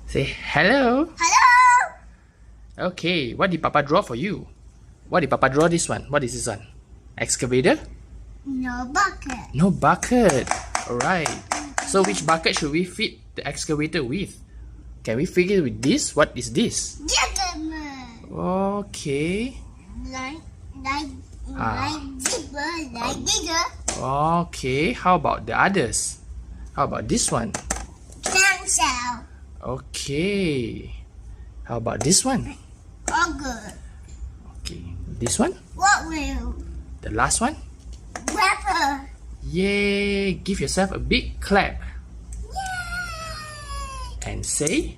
Say hello. Hello. Okay, what did Papa draw for you? What did Papa draw this one? What is this one? Excavator? No bucket. No bucket. Alright. So which bucket should we fit the excavator with? Can we fit it with this? What is this? Gentleman. Okay. Like zipper, like digger. Okay. How about the others? How about this one? Clamshell. Okay. How about this one? Auger. Okay. This one? What wheel? The last one? Wrapper. Yay! Give yourself a big clap Yay! and say